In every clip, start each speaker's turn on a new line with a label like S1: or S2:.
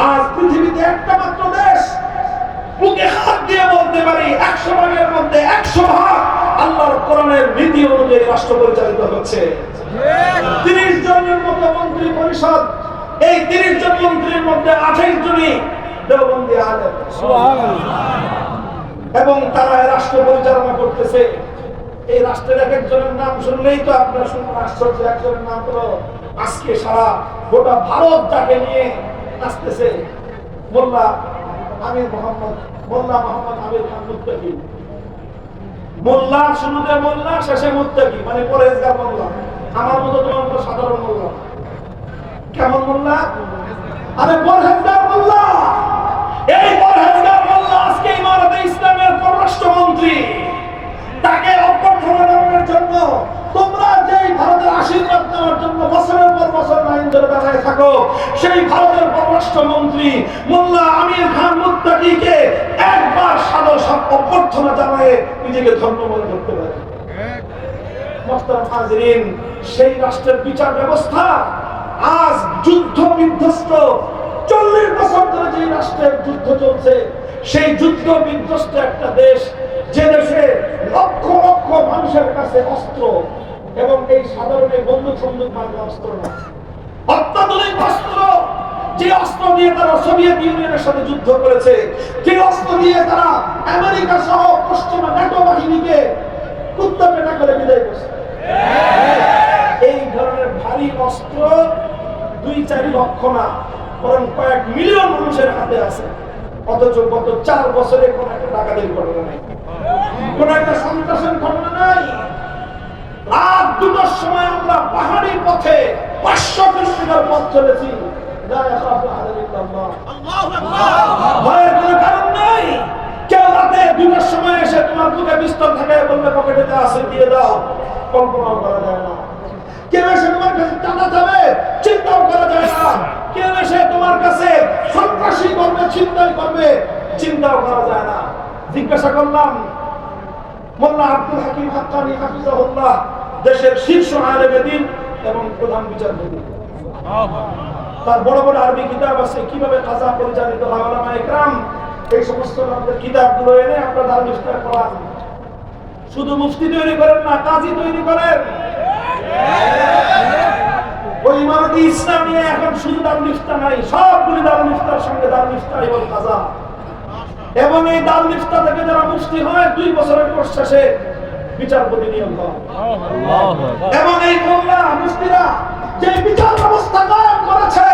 S1: আজ পৃথিবীতে একটা মাত্র দেশ বুকে হাত দিয়ে বলতে পারি 100 ভাগের মধ্যে 100 ভাগ আল্লাহর কোরআনের নীতি অনুযায়ী রাষ্ট্র পরিচালিত হচ্ছে। 30 জনের মতো মন্ত্রী পরিষদ, এই 30 জন মন্ত্রীর মধ্যে 28 জনই দেওবন্দি আলেম, এবং তারা রাষ্ট্র পরিচালনা করতেছে। এই রাষ্ট্রের এক একজনের নাম শুনলেই তো আপনারা শুনুন আশ্চর্য। একজনের নাম হলো আজকে সারা গোটা ভারত যাকে নিয়ে আসতেছে, মোল্লা মোহাম্মদ আমির খান মুত্তাকি। মোল্লা শুরুতে মোল্লা, শেষে মুত্তাকি, মানে পরেজগার মোল্লা। আমার মতো তোমার মতো সাধারণ মোল্লা। কেমন মোল্লা? আরে পরহেজগার মোল্লা। এই পরহেজগার মোল্লা আজকে ইমারতে ইসলামের পররাষ্ট্রমন্ত্রী। তাকে অভ্যর্থনার জন্য তোমরা যেই ভারতের আশীর্বাদ নেওয়ার জন্য বছরের পর বছর লাইন ধরে দাঁড়ায় থাকো, সেই ভারতের পররাষ্ট্রমন্ত্রী মোল্লা আমির খান মুত্তাকিকে একবার সাদর অভ্যর্থনা জানায় নিজেকে ধন্য মনে করতে পারে। মোহতারাম হাজিরিন, সেই রাষ্ট্রের বিচার ব্যবস্থা আজ যুদ্ধ বিধ্বস্ত। 40 বছর ধরে যে রাষ্ট্রের যুদ্ধ চলছে, সেই যুদ্ধ বিধ্বস্ত একটা দেশ, যে দেশে লক্ষ লক্ষ মানুষের কাছে অস্ত্র, এবং এই সাধারণ বন্দুক মার্কা অস্ত্র না, অত্যাধুনিক অস্ত্র, যে অস্ত্র দিয়ে তারা সোভিয়েত ইউনিয়নের সাথে যুদ্ধ করেছে, যে অস্ত্র দিয়ে তারা আমেরিকা সহ পশ্চিমা ন্যাটো বাহিনীকে কুত্তা পেটা করে বিদায় করছে। এই ধরনের ভারী অস্ত্র 2-4 লক্ষ না, বরং কয়েক মিলিয়ন মানুষের হাতে আছে। অথচ গত 4 বছরে কোন একটা ডাকাতির ঘটনা নাই, কোন একটা সন্ত্রাসের ঘটনা নাই। রাত 2টার সময় আমরা পাহাড়ি পথে 500 কিলোমিটার পথ চলেছি। ভয়ের কোনো কারণ নাই। কেউ রাতে 2টার সময় এসে তোমার বুকে পিস্তল থাকে বলবে পকেটে আছে দিয়ে দাও, কল্পনাও করা যায় না। কেউ এসে তোমার কাছে চাঁদা যাবে, চিন্তাও করা যায় না। কেউ এসে তোমার কাছে সন্ত্রাসী করবে, চিন্তাই করবে, চিন্তাও করা যায় না। জিজ্ঞাসা করলাম মোল্লা আব্দুল হাকিম হাক্কানি হাফিজাহুল্লাহ, দেশের শীর্ষ আলেমে দ্বীন এবং প্রধান বিচারপতি, তার বড় বড় আরবি কিতাব আছে, কিভাবে কাজা পরিচালিত হয়, উলামায়ে কেরাম এই সমস্ত কিতাবগুলো এনে আপনারা দারুল ইফতার করান। শুধু মুফতি তৈরি করেন না, কাজী তৈরি করেন। ওই ইমারতে ইসলামিয়া এখন শুধু দারুল ইফতার নাই, সবগুলি দারুল ইফতার সঙ্গে দারুল ইফতার এবং কাজা। এবং এই দারুল ইফতার থেকে যারা মুফতি হয় 2 বছরের কোর্স শেষে বিচারপতি নিয়োগ হয়। এবং এই মোল্লা মুফতিরা যে বিচার ব্যবস্থা কায়েম করেছে,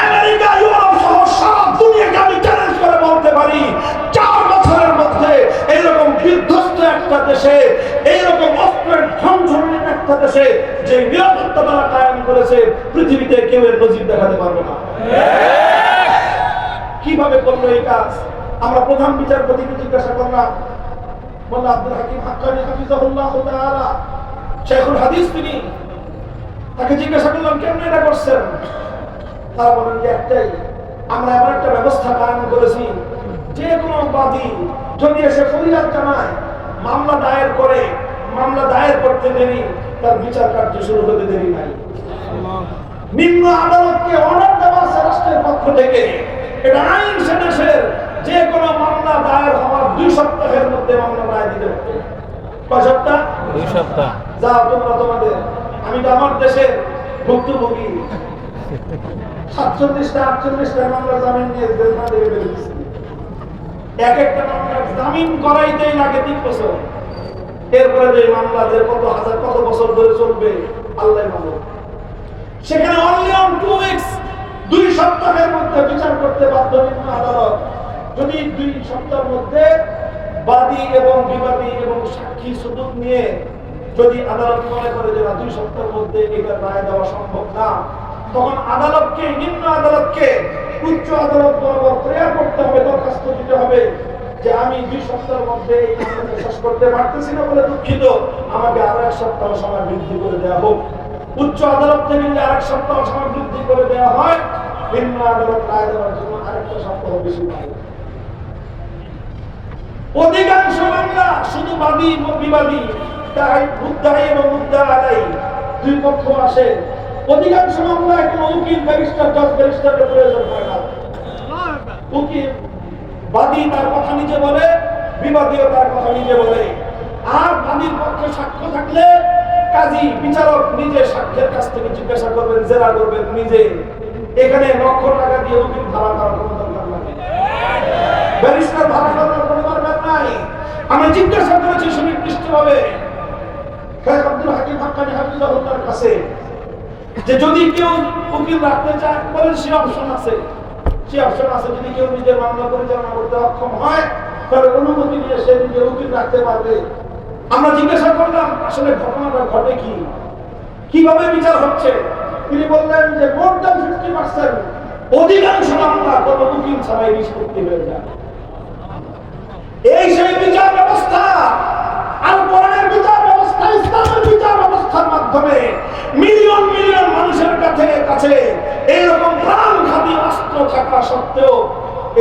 S1: আমেরিকা, ইউরোপ সহ সারা দুনিয়াকে আমি চ্যালেঞ্জ করে বলতে পারি 4 বছরের মধ্যে এইরকম বিধ্বস্ত একটা দেশে, এইরকম অস্ত্রের ঝনঝনিত একটা দেশে যে নিরাপত্তা তারা কায়েম করেছে, পৃথিবীতে কেউ এর নজির দেখাতে পারবে না। কিভাবে করলো এই কাজ? আমরা প্রধান বিচারপতিকে জিজ্ঞাসা করলাম, মোল্লা আব্দুল হাকিম হাক্কানি হাফিজাহুল্লাহ তাআলা, শাইখুল হাদিস তিনি, তাকে জিজ্ঞাসা করলাম কেমন এটা করছেন? তারা বলেন যে একটাই, আমরা এমন একটা ব্যবস্থা কায়েম করেছি, যে কোনো বাদী যদি এসে ফরিয়াদ জানায়, মামলা দায়ের করে, মামলা দায়ের করতে দেরি, তার বিচার কার্য শুরু হতে দেরি নাই। নিম্ন আদালতকে অর্ডার দেওয়া আছে রাষ্ট্রের পক্ষ থেকে, এটা আইন সে দেশের, যে কোনো মামলা দায়ের হওয়ার 2 সপ্তাহের মধ্যে মামলা রায় দিতে হবে। কয় সপ্তাহ? 2 সপ্তাহ। যাও তোমরা তোমাদের, আমি তো আমার দেশের ভুক্তভোগী, 47-48টা মামলা জামিন নিয়ে জেলখানা থেকে বেরিয়েছি। এক একটা মামলা জামিন করাইতেই লাগে 3 বছর। এরপরে যে মামলা যে কত হাজার কত বছর ধরে চলবে আল্লাহ মালুম। সেখানে অনলি অন 2 উইকস, 2 সপ্তাহের মধ্যে বিচার করতে বাধ্য নিম্ন আদালত। যদি 2 সপ্তাহের মধ্যে বাদী এবং বিবাদী এবং সাক্ষী সুবুত নিয়ে যদি আদালত মনে করে যে না 2 সপ্তাহের মধ্যে এটা রায় দেওয়া সম্ভব না, তখন আদালতকে, নিম্ন আদালতকে উচ্চ আদালত বরাবর প্রেয়ার করতে হবে, দরখাস্ত দিতে হবে যে আমি 2 সপ্তাহের মধ্যে এই মামলাটা শেষ করতে পারতেছি না বলে দুঃখিত, আমাকে আরো 1 সপ্তাহ সময় বৃদ্ধি করে দেওয়া হোক। উচ্চ আদালত থেকে যদি আরেক সপ্তাহ সময় বৃদ্ধি করে দেওয়া হয়, নিম্ন আদালত রায় দেওয়ার জন্য আরেকটা সপ্তাহ বেশি পাবে। অধিকাংশ মামলা শুধু বাদী এবং বিবাদী, তাই মুদ্দাই এবং মুদ্দা আলাই 2 পক্ষ আসে। অধিকাংশ মামলায় কোনো উকিল, ব্যারিস্টার, জজ, ব্যারিস্টারের প্রয়োজন হয় না। উকিল বাদী তার কথা নিজে বলে, বিবাদীও তার কথা নিজে বলে। আর বাদীর পক্ষে সাক্ষ্য থাকলে কাজী বিচারক নিজে সাক্ষীর কাছ থেকে জিজ্ঞাসা করবেন, জেরা করবেন নিজে। এখানে লক্ষ টাকা দিয়ে উকিল ভাড়া করার কোনো দরকার নাই, ব্যারিস্টার ভাড়া করার কোনো দরকার নাই। আমি জিজ্ঞাসা করেছি সুনির্দিষ্টভাবে শেখ আব্দুল হাকিম হাক্কানী হাফিজাহুল্লাহর কাছে যে যদি কেউ উকিল রাখতে চায়, বলেন সে অপশন আছে। সে অপশন আছে, যদি কেউ নিজের মামলা পরিচালনা করতে অক্ষম হয় তাহলে অনুমতি নিয়ে সে নিজে উকিল রাখতে পারবে। আমরা জিজ্ঞাসা করলাম আসলে ঘটনাটা ঘটে কি, কিভাবে বিচার হচ্ছে। তিনি বললেন যে মোর দ্যান 50% অধিকাংশ মামলা কোনো উকিল ছাড়াই নিষ্পত্তি হয়ে যায়। এই সেই বিচার ব্যবস্থা, আল কোরআনের বিচার ব্যবস্থা, ইসলামের বিচার ব্যবস্থার মাধ্যমে মিলিয়ন মিলিয়ন মানুষের কাছে এইরকম প্রাণঘাতী অস্ত্র থাকা সত্ত্বেও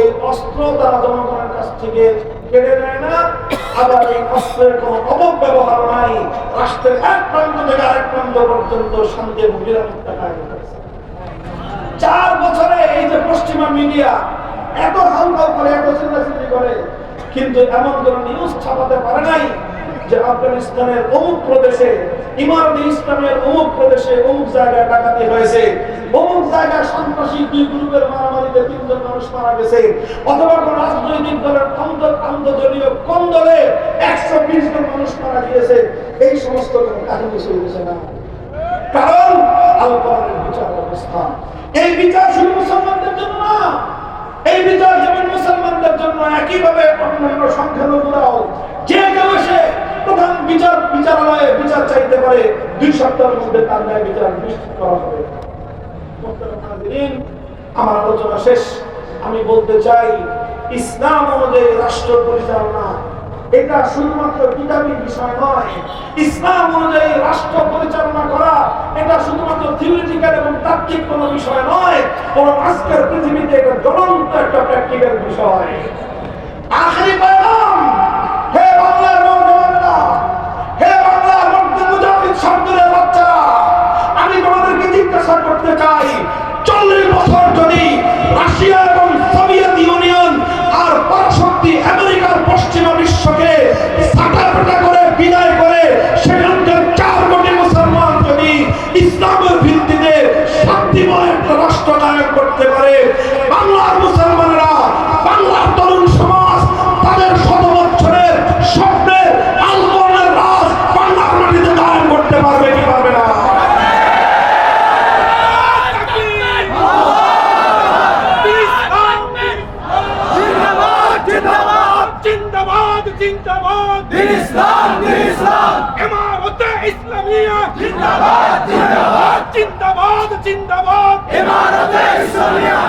S1: এই অস্ত্র তারা জনগণের কাছ থেকে কেড়ে নেয় না, আবার এই অস্ত্রের কোনো অপব্যবহার নাই। রাষ্ট্রের এক প্রান্ত থেকে আরেক প্রান্ত পর্যন্ত শান্তি এবং নিরাপত্তা কায়েম করেছে। 4 বছরে এই যে পশ্চিমা মিডিয়া এত হামলা করে, এত চিল্লাচিল্লি করে, কিন্তু এমন কোন নিউজ ছাপাতে পারে নাই যে আফগানিস্তানের অমুক প্রদেশে, ইমারতে ইসলামের অমুক প্রদেশে অমুক জায়গায় ডাকাতি হয়েছে, অমুক জায়গায় সন্ত্রাসী 2 গ্রুপের মারামারিতে 3 জন মানুষ মারা গেছে, অথবা কোন রাজনৈতিক দলের আন্তদলীয় কোন্দলে 120 জন মানুষ মারা গিয়েছে। এই সমস্ত কোনো কাহিনী চলছে না, কারণ আল কোরআনের বিচার ব্যবস্থা। এই বিচার শুধু মুসলমানদের জন্য না, এই বিচার যেমন মুসলমানদের জন্য, একইভাবে অন্যান্য সংখ্যালঘুরাও যে কেউ এসে প্রধান বিচারালয়ে বিচার চাইতে পারে, 2 সপ্তাহের মধ্যে তার ন্যায় বিচার নিশ্চিত করা হবে। আমার আলোচনা শেষ। আমি বলতে চাই ইসলাম অনুযায়ী রাষ্ট্র পরিচালনা এটা শুধুমাত্র কিতাবী বিষয় নয়। ইসলাম অনুযায়ী রাষ্ট্র পরিচালনা করা এটা শুধুমাত্র থিওরিটিক্যাল এবং তাত্ত্বিক কোনো বিষয় নয়, বরং আজকের পৃথিবীতে এটা জ্বলন্ত একটা প্র্যাকটিক্যাল বিষয়। আখেরি পয়গাম, হে বাংলার নওজওয়ানেরা, হে বাংলার মধ্যে মুজাহিদ সর্দারের বাচ্চারা, আমি তোমাদেরকে জিজ্ঞাসা করতে চাই, 40 বছর যদি রাশিয়া এবং সোভিয়েত ইউনিয়ন আর পরাশক্তি আমেরিকার পশ্চিমা বিশ্বকে সাটাপেটা করে বিদায় করে সেখানকার 4 কোটি মুসলমান যদি ইসলামের ভিত্তিতে শান্তিময় একটা রাষ্ট্র কায়েম করতে পারে, বাংলার মুসলমানেরা, বাংলার তরুণ সমাজ তাদের 100 বছরের স্বপ্নে আল কোরআনের রাজ বাংলার মাটিতে কায়েম করতে পারবে কি পারবে না?
S2: जिंदाबाद जिंदाबाद दिन इस्लाम इमारत इस्लामिया जिंदाबाद जिंदाबाद जिंदाबाद जिंदाबाद इमारत इस्लामिया